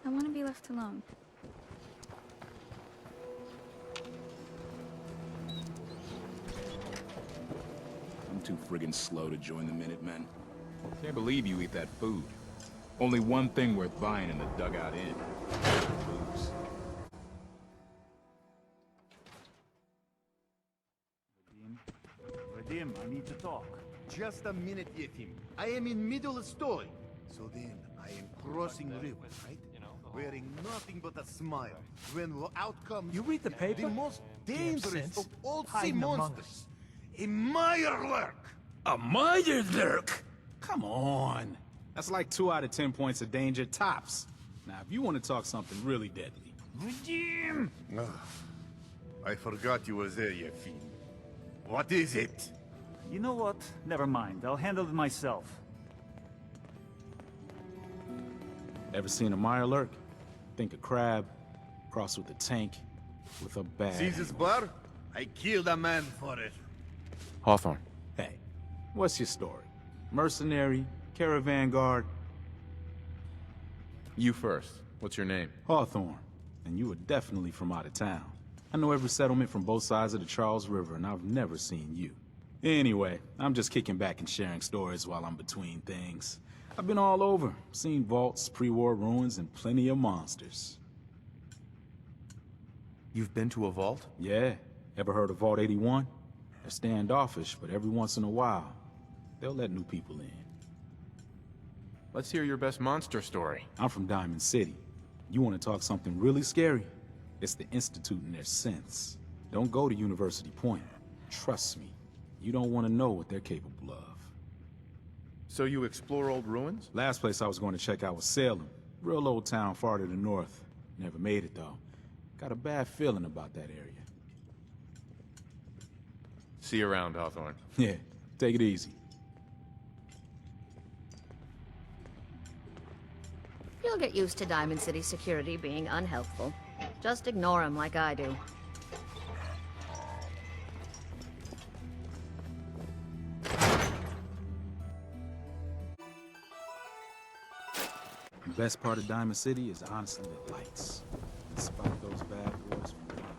I want to be left alone. I'm too friggin' slow to join the Minutemen. Can't believe you eat that food. Only one thing worth buying in the dugout inn. Booze. Vadim, I need to talk. Just a minute, Yetim. I am in middle of story. So then, I am crossing river, right? Wearing nothing but a smile. When out comes... You read the paper? The most dangerous of all sea Hiding among monsters. A Mirelurk! A Mirelurk? Come on. That's like 2 out of 10 points of danger tops. Now, if you want to talk something really deadly... Vadim! I forgot you were there, Yefim. What is it? You know what? Never mind. I'll handle it myself. Ever seen a Mirelurk? Think a crab, crossed with a tank, with a bag. See this bar? I killed a man for it. Hawthorne. Hey, what's your story? Mercenary, caravan guard? You first. What's your name? Hawthorne. And you were definitely from out of town. I know every settlement from both sides of the Charles River, and I've never seen you. Anyway, I'm just kicking back and sharing stories while I'm between things. I've been all over, seen vaults, pre-war ruins, and plenty of monsters. You've been to a vault? Yeah. Ever heard of Vault 81? They're standoffish, but every once in a while, they'll let new people in. Let's hear your best monster story. I'm from Diamond City. You want to talk something really scary? It's the Institute and their synths. Don't go to University Point. Trust me. You don't want to know what they're capable of. So you explore old ruins? Last place I was going to check out was Salem. Real old town far to the north. Never made it, though. Got a bad feeling about that area. See you around, Hawthorne. Yeah, take it easy. You'll get used to Diamond City security being unhelpful. Just ignore them like I do. The best part of Diamond City is honestly the lights. Spot those bad boys from miles.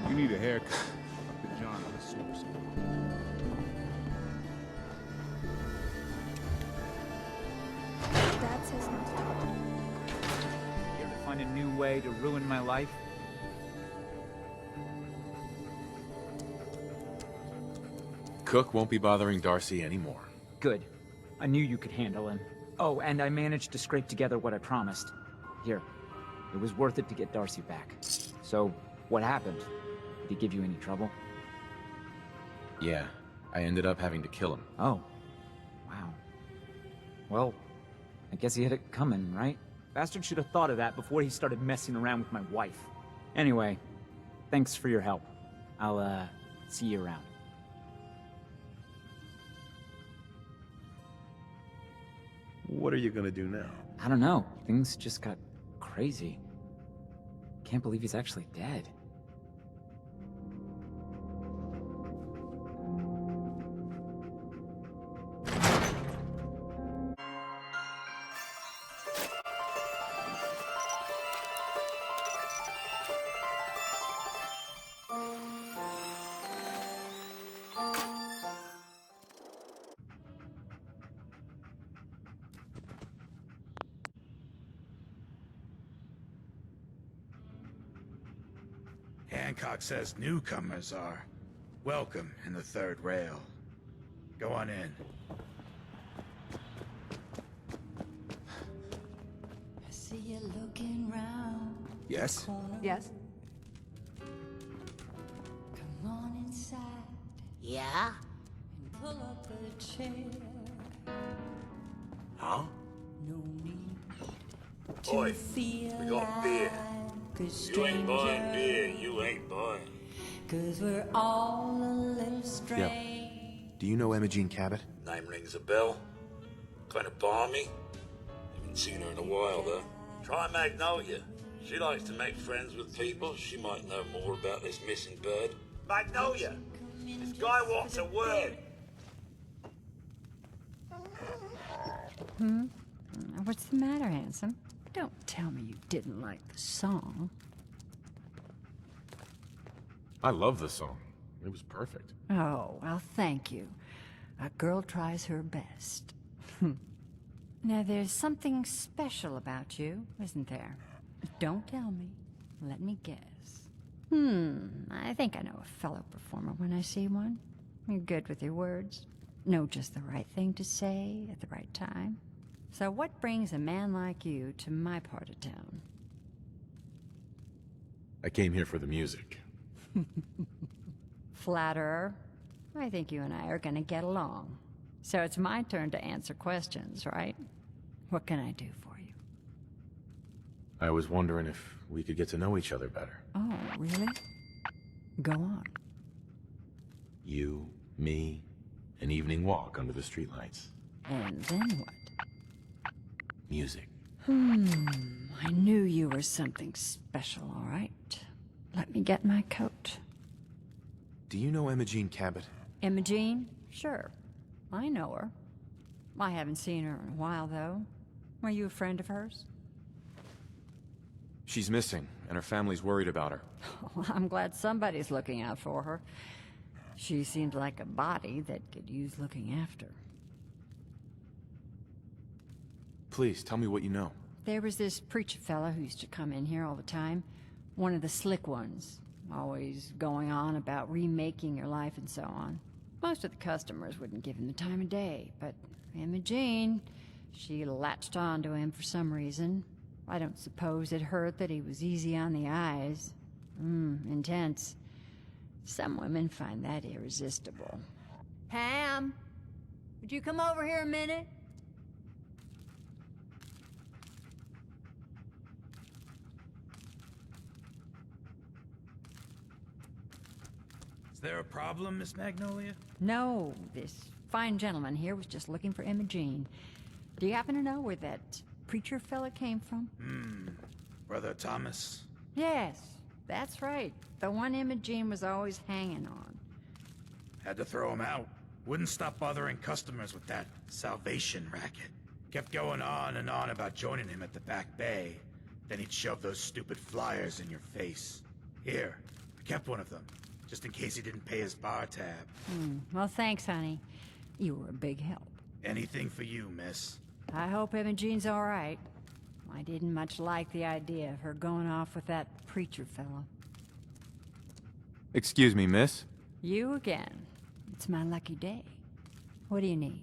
You need a haircut. Put John on the source. Dad says not to talk to me. You ever find a new way to ruin my life? Cook won't be bothering Darcy anymore. Good. I knew you could handle him. Oh, and I managed to scrape together what I promised. Here. It was worth it to get Darcy back. So, what happened? Did he give you any trouble? Yeah, I ended up having to kill him. Oh. Wow. Well, I guess he had it coming, right? Bastard should have thought of that before he started messing around with my wife. Anyway, thanks for your help. I'll, see you around. What are you gonna do now? I don't know. Things just got crazy. Can't believe he's actually dead. Hancock says newcomers are welcome in the third rail. Go on in. I see you looking round. Yes? Yes? Come on inside Yeah? and pull up a chair. Huh? No need Oi, to feel we got beer. like a You ain't buying stranger, beer, you ain't buying. 'cause we're all a little strange. Do you know Emogene Cabot? Name rings a bell. Kind of balmy. Haven't seen her in a while, though. Try Magnolia. She likes to make friends with people. She might know more about this missing bird. Magnolia! This guy wants a word. What's the matter, handsome? Don't tell me you didn't like the song. I love the song. It was perfect. Oh, well, thank you. A girl tries her best. Now, there's something special about you, isn't there? Don't tell me. Let me guess. I think I know a fellow performer when I see one. You're good with your words. Know just the right thing to say at the right time. So what brings a man like you to my part of town? I came here for the music. Flatterer. I think you and I are gonna get along. So it's my turn to answer questions, right? What can I do for you? I was wondering if we could get to know each other better. Oh, really? Go on. You, me, an evening walk under the streetlights. And then what? Music. I knew you were something special, all right. Let me get my coat. Do you know Emogene Cabot? Emogene? Sure. I know her. I haven't seen her in a while, though. Were you a friend of hers? She's missing, and her family's worried about her. Well, I'm glad somebody's looking out for her. She seems like a body that could use looking after. Please, tell me what you know. There was this preacher fella who used to come in here all the time. One of the slick ones. Always going on about remaking your life and so on. Most of the customers wouldn't give him the time of day, but Emogene, she latched on to him for some reason. I don't suppose it hurt that he was easy on the eyes. Intense. Some women find that irresistible. Pam, would you come over here a minute? Is there a problem, Miss Magnolia? No, this fine gentleman here was just looking for Emogene. Do you happen to know where that preacher fella came from? Brother Thomas? Yes, that's right. The one Emogene was always hanging on. Had to throw him out. Wouldn't stop bothering customers with that salvation racket. Kept going on and on about joining him at the back bay. Then he'd shove those stupid flyers in your face. Here, I kept one of them, just in case he didn't pay his bar tab. Well, thanks, honey. You were a big help. Anything for you, miss. I hope Emogene's all right. I didn't much like the idea of her going off with that preacher fella. Excuse me, miss? You again. It's my lucky day. What do you need?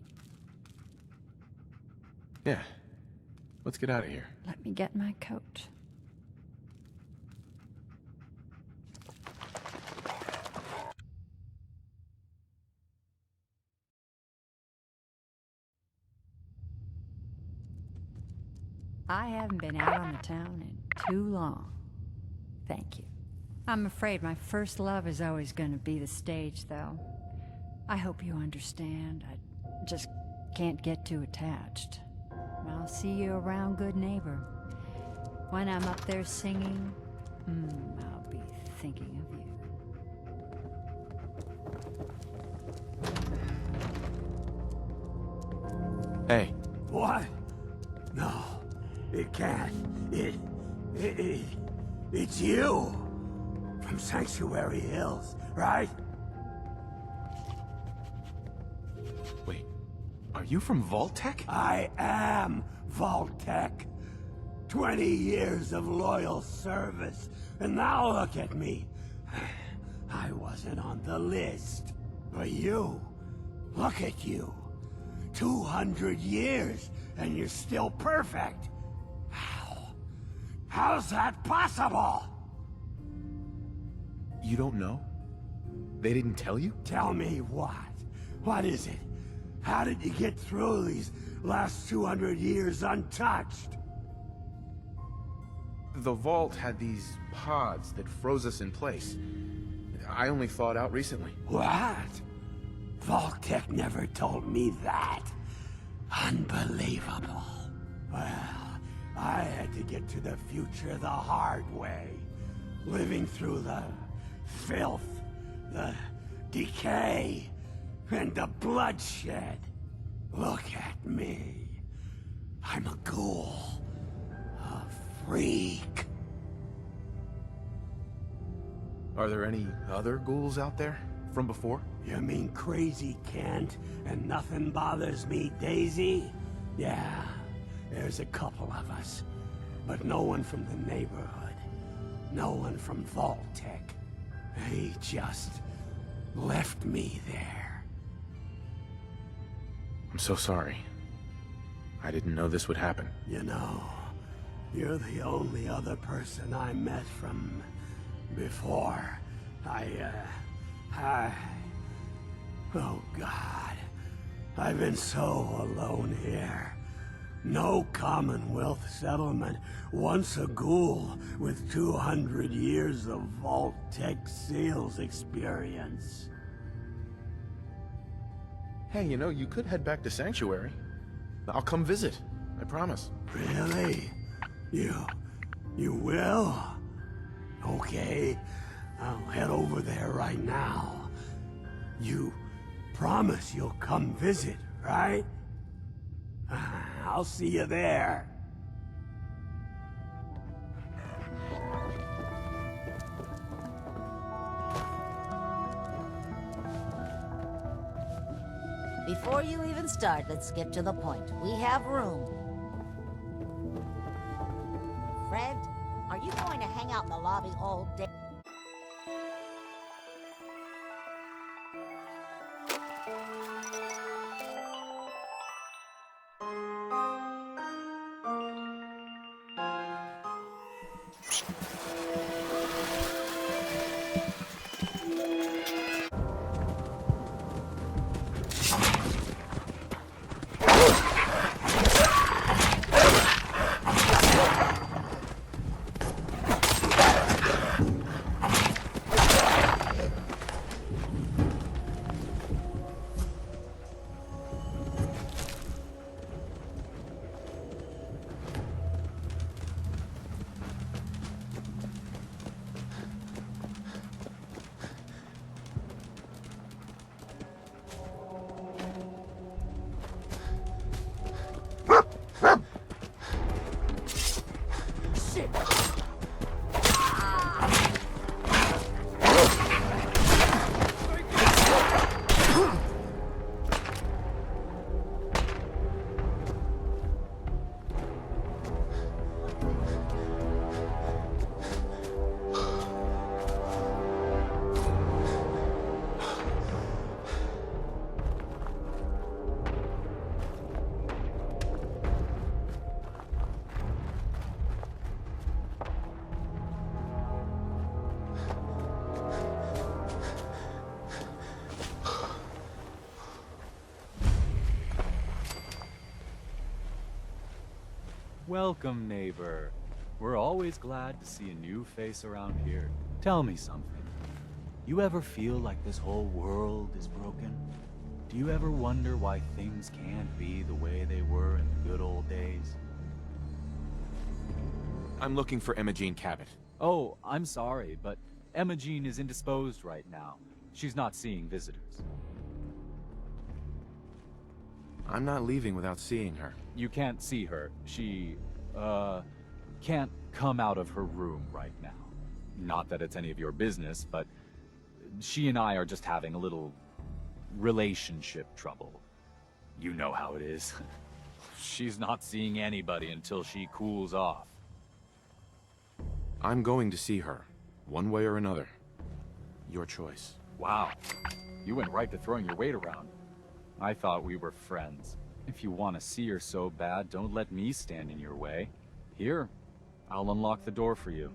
Yeah. Let's get out of here. Let me get my coat. I haven't been out on the town in too long. Thank you. I'm afraid my first love is always going to be the stage, though. I hope you understand. I just can't get too attached. I'll see you around, good neighbor. When I'm up there singing, I'll be thinking of you. Hey. What? No, it can't. It's you. From Sanctuary Hills, right? Wait, are you from Vault-Tec? I am Vault-Tec. 20 years of loyal service, and now look at me. I wasn't on the list. But you, look at you. 200 years, and you're still perfect. How's that possible? You don't know? They didn't tell you? Tell me what? What is it? How did you get through these last 200 years untouched? The vault had these pods that froze us in place. I only thawed out recently. What? Vault-Tec never told me that. Unbelievable. Well, I had to get to the future the hard way. Living through the filth, the decay, and the bloodshed. Look at me. I'm a ghoul. A freak. Are there any other ghouls out there from before? You mean Crazy Kent and Nothing Bothers Me Daisy? Yeah, there's a couple of us. But no one from the neighborhood. No one from Vault-Tec. They just left me there. I'm so sorry. I didn't know this would happen. You know, you're the only other person I met from before. Oh God. I've been so alone here. No Commonwealth settlement, once a ghoul with 200 years of Vault-Tec sales experience. Hey, you know, you could head back to Sanctuary. I'll come visit, I promise. Really? You will? Okay, I'll head over there right now. You promise you'll come visit, right? I'll see you there. Before you even start, let's get to the point. We have room. Fred, are you going to hang out in the lobby all day? Welcome, neighbor. We're always glad to see a new face around here. Tell me something. You ever feel like this whole world is broken? Do you ever wonder why things can't be the way they were in the good old days? I'm looking for Emogene Cabot. Oh, I'm sorry, but Emogene is indisposed right now. She's not seeing visitors. I'm not leaving without seeing her. You can't see her. She, can't come out of her room right now. Not that it's any of your business, but she and I are just having a little relationship trouble. You know how it is. She's not seeing anybody until she cools off. I'm going to see her, one way or another. Your choice. Wow. You went right to throwing your weight around. I thought we were friends. If you want to see her so bad, don't let me stand in your way. Here, I'll unlock the door for you.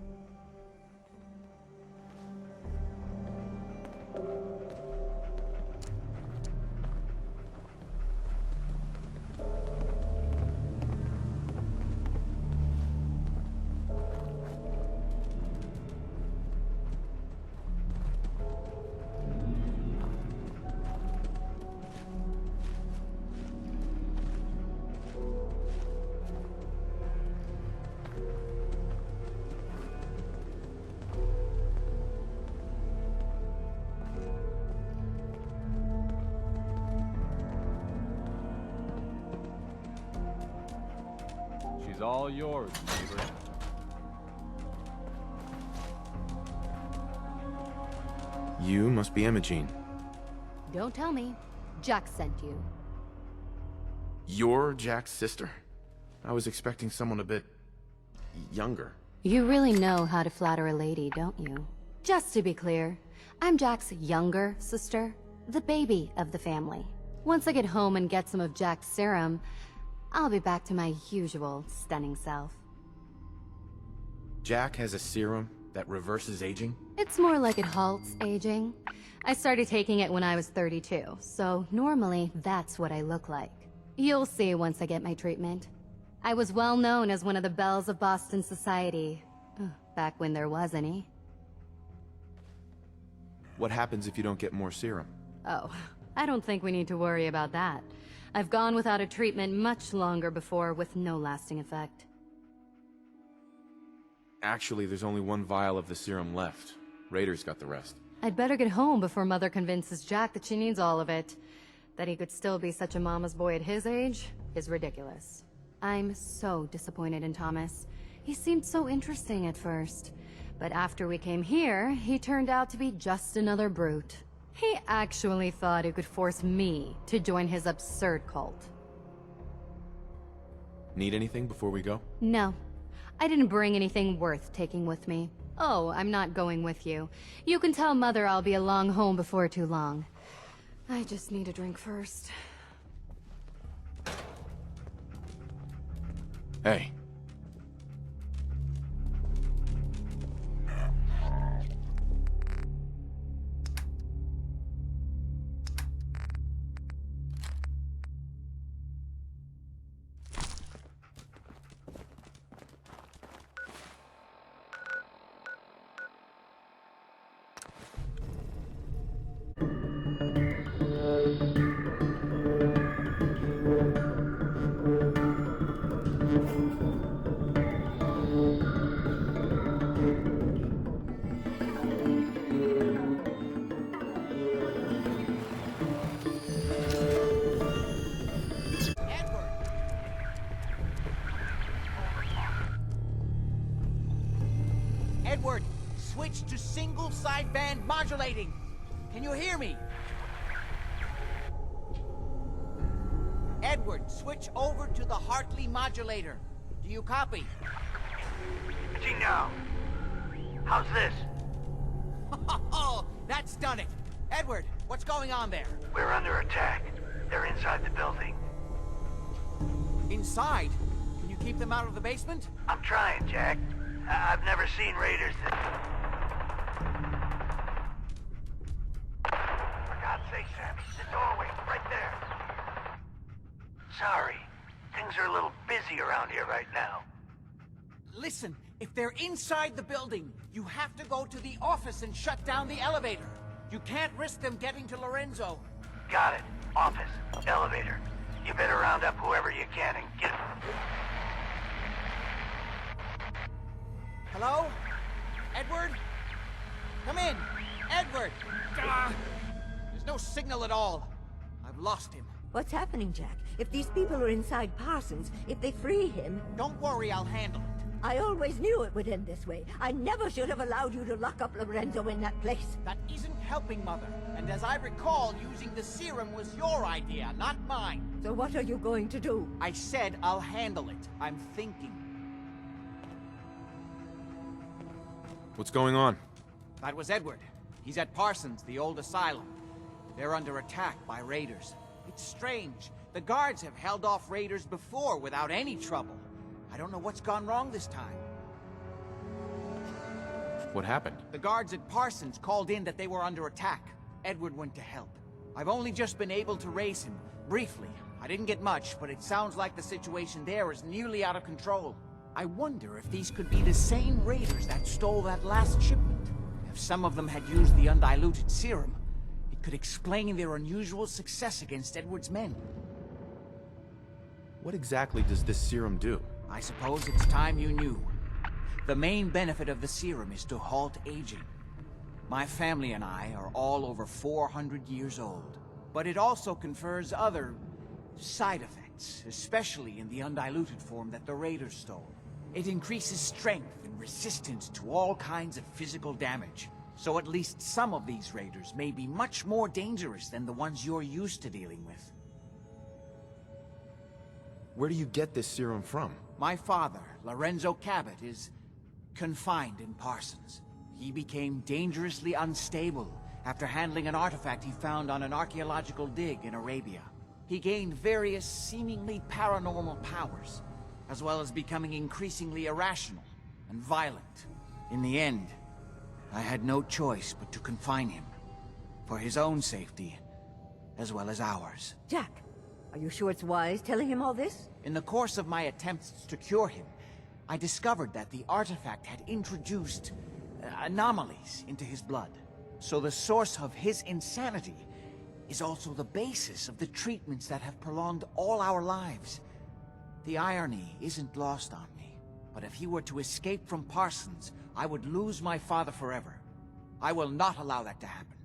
She's all yours, neighbor. You must be Emogene. Don't tell me. Jack sent you. You're Jack's sister? I was expecting someone a bit... younger. You really know how to flatter a lady, don't you? Just to be clear, I'm Jack's younger sister, the baby of the family. Once I get home and get some of Jack's serum, I'll be back to my usual stunning self. Jack has a serum that reverses aging? It's more like it halts aging. I started taking it when I was 32, so normally that's what I look like. You'll see once I get my treatment. I was well known as one of the belles of Boston society, back when there was any. What happens if you don't get more serum? Oh, I don't think we need to worry about that. I've gone without a treatment much longer before with no lasting effect. Actually, there's only one vial of the serum left. Raiders got the rest. I'd better get home before Mother convinces Jack that she needs all of it. That he could still be such a mama's boy at his age is ridiculous. I'm so disappointed in Thomas. He seemed so interesting at first. But after we came here, he turned out to be just another brute. He actually thought he could force me to join his absurd cult. Need anything before we go? No. I didn't bring anything worth taking with me. Oh, I'm not going with you. You can tell Mother I'll be along home before too long. I just need a drink first. Hey. Edward, switch to single sideband modulating. Can you hear me? Edward, switch over to the Hartley modulator. Do you copy? Gee, now. How's this? Oh, that's done it. Edward, what's going on there? We're under attack. They're inside the building. Inside? Can you keep them out of the basement? I'm trying, Jack. I've never seen raiders that... For God's sake, Sammy, the doorway, right there. Sorry. Things are a little busy around here right now. Listen, if they're inside the building, you have to go to the office and shut down the elevator. You can't risk them getting to Lorenzo. Got it. Office. Elevator. You better round up whoever you can and get... Hello? Edward? Come in! Edward! There's no signal at all. I've lost him. What's happening, Jack? If these people are inside Parsons, if they free him... Don't worry, I'll handle it. I always knew it would end this way. I never should have allowed you to lock up Lorenzo in that place. That isn't helping, Mother. And as I recall, using the serum was your idea, not mine. So what are you going to do? I said I'll handle it. I'm thinking. What's going on? That was Edward. He's at Parsons, the old asylum. They're under attack by raiders. It's strange. The guards have held off raiders before without any trouble. I don't know what's gone wrong this time. What happened? The guards at Parsons called in that they were under attack. Edward went to help. I've only just been able to raise him, briefly. I didn't get much, but it sounds like the situation there is nearly out of control. I wonder if these could be the same raiders that stole that last shipment. If some of them had used the undiluted serum, it could explain their unusual success against Edward's men. What exactly does this serum do? I suppose it's time you knew. The main benefit of the serum is to halt aging. My family and I are all over 400 years old. But it also confers other side effects, especially in the undiluted form that the raiders stole. It increases strength and resistance to all kinds of physical damage. So at least some of these raiders may be much more dangerous than the ones you're used to dealing with. Where do you get this serum from? My father, Lorenzo Cabot, is confined in Parsons. He became dangerously unstable after handling an artifact he found on an archaeological dig in Arabia. He gained various seemingly paranormal powers, as well as becoming increasingly irrational and violent. In the end, I had no choice but to confine him, for his own safety, as well as ours. Jack, are you sure it's wise telling him all this? In the course of my attempts to cure him, I discovered that the artifact had introduced anomalies into his blood. So the source of his insanity is also the basis of the treatments that have prolonged all our lives. The irony isn't lost on me, but if he were to escape from Parsons, I would lose my father forever. I will not allow that to happen.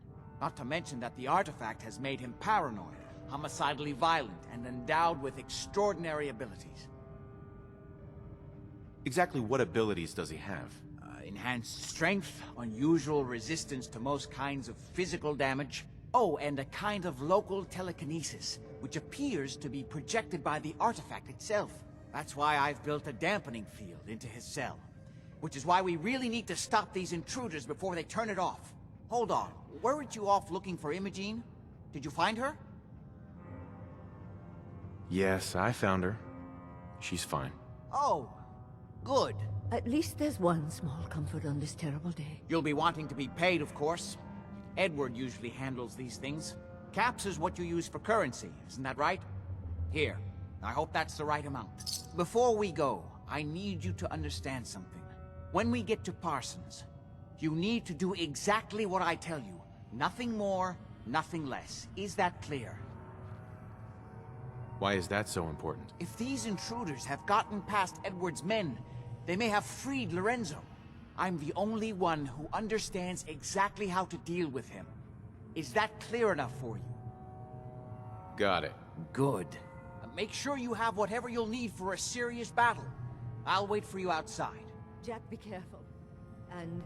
Not to mention that the artifact has made him paranoid, homicidally violent, and endowed with extraordinary abilities. Exactly what abilities does he have? Enhanced strength, unusual resistance to most kinds of physical damage. Oh, and a kind of local telekinesis, which appears to be projected by the artifact itself. That's why I've built a dampening field into his cell. Which is why we really need to stop these intruders before they turn it off. Hold on, weren't you off looking for Emogene? Did you find her? Yes, I found her. She's fine. Oh, good. At least there's one small comfort on this terrible day. You'll be wanting to be paid, of course. Edward usually handles these things. Caps is what you use for currency, isn't that right? Here, I hope that's the right amount. Before we go, I need you to understand something. When we get to Parsons, you need to do exactly what I tell you. Nothing more, nothing less. Is that clear? Why is that so important? If these intruders have gotten past Edward's men, they may have freed Lorenzo. I'm the only one who understands exactly how to deal with him. Is that clear enough for you? Got it. Good. Make sure you have whatever you'll need for a serious battle. I'll wait for you outside. Jack, be careful. And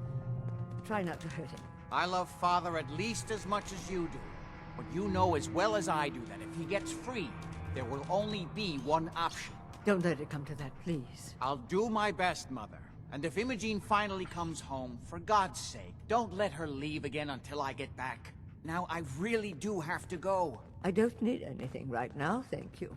try not to hurt him. I love Father at least as much as you do. But you know as well as I do that if he gets free, there will only be one option. Don't let it come to that, please. I'll do my best, Mother. And if Emogene finally comes home, for God's sake, don't let her leave again until I get back. Now, I really do have to go. I don't need anything right now, thank you.